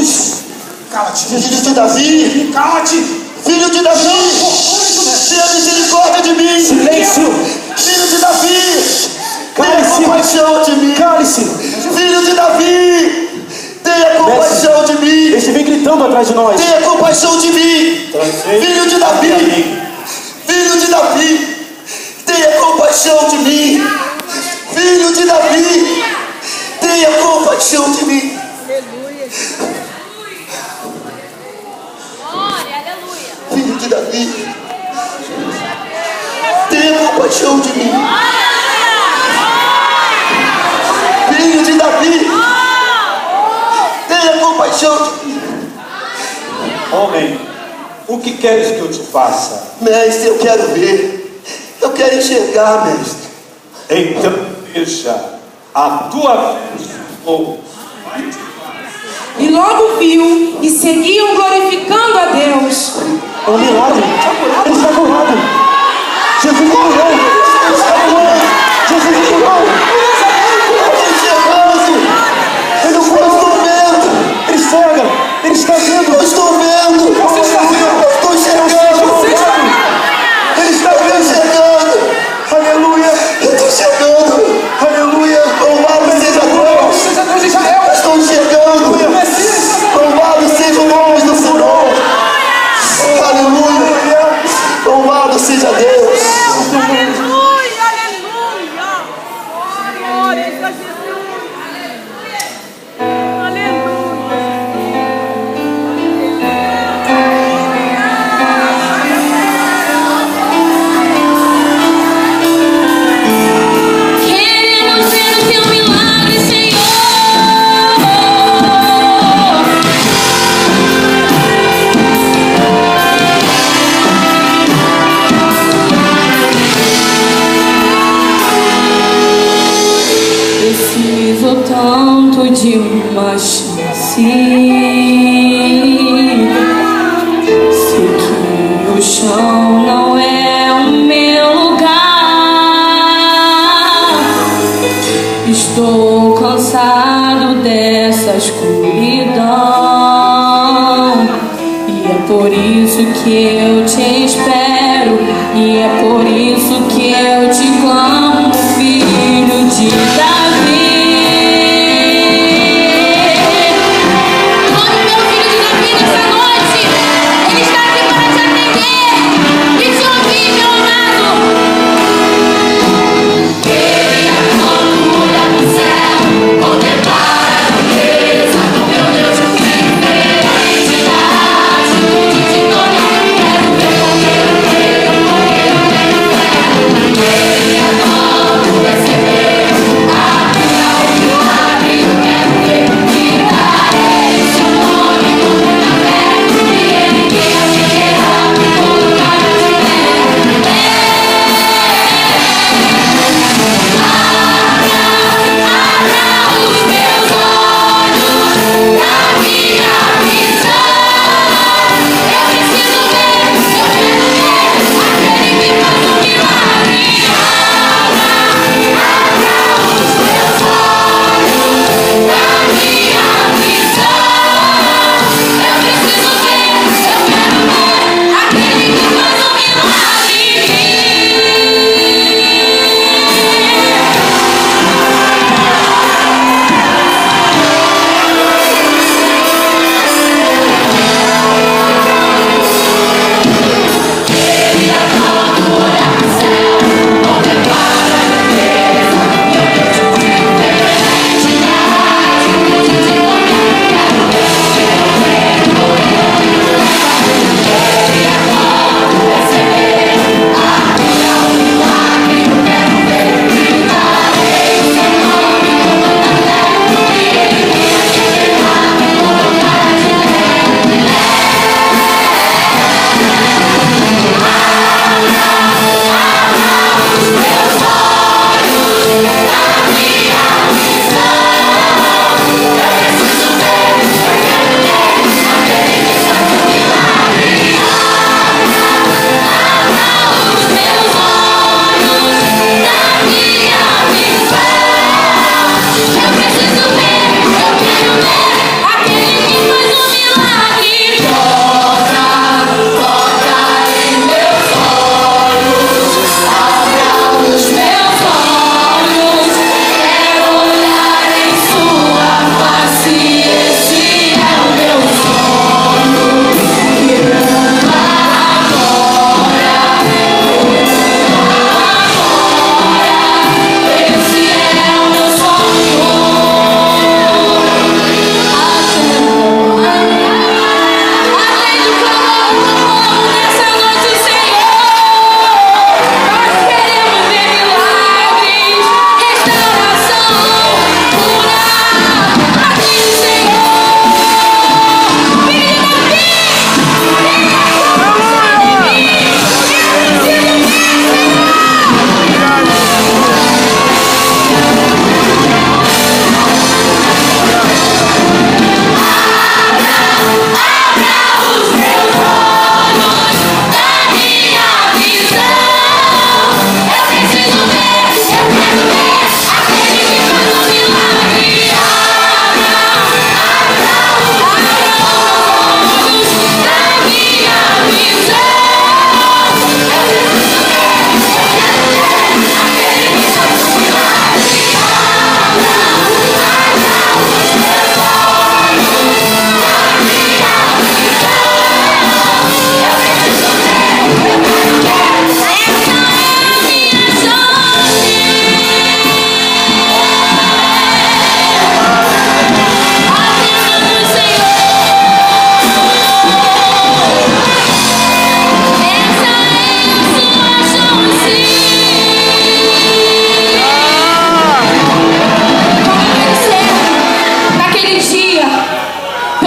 Jesus. Cala-te. Filho de Davi. Cala-te. Filho de Davi. Tenha misericórdia de mim. Silêncio. Filho de Davi. Tenha Cale-se. compaixão de mim. Cale-se. Filho de Davi. Tenha compaixão de mim. Eles vem gritando atrás de nós. Tenha compaixão de mim. Filho de Davi. Filho de Davi. Tenha compaixão de mim. Filho de Davi. Tenha compaixão de mim. Aleluia. Glória, aleluia. Filho de Davi. Tenha compaixão de mim. Filho de Davi. Tenha compaixão de mim. Homem, o que queres que eu te faça? Mestre, eu quero ver. Eu quero enxergar, mestre. Então veja, a tua fé chegou. E logo viu e seguiam glorificando a Deus. É um milagre. Ele está curado. Jesus curou. Jesus curou. Eu estou vendo. Ele enxerga. Ele está vendo. Eu estou vendo. Você está vendo. Eu estou enxergando. Você está vendo. Ele está Eu estou vendo. enxergando. Aleluia. Eu estou enxergando. Aleluia. Louvado seja Deus. Seja Deus de Israel. Eu estou enxergando. Messias. Louvado seja o nome do Senhor. Aleluia. Louvado seja Deus. Aleluia, aleluia. Glória a Jesus. Queremos ver o teu milagre, Senhor. Preciso tanto de uma chance. Sei que o chão não é o meu lugar. Estou cansado dessa escuridão. E é por isso que eu te espero. E é por isso que eu te clamo, filho de Davi. Clame pelo filho de Davi nessa noite. Ele está aqui para te atender e te ouvir, meu amado. Ele olha pro céu, contemplar a grandeza do meu Deus, viver a identidade de glória. Quero ver, ele adora receber a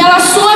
pela sua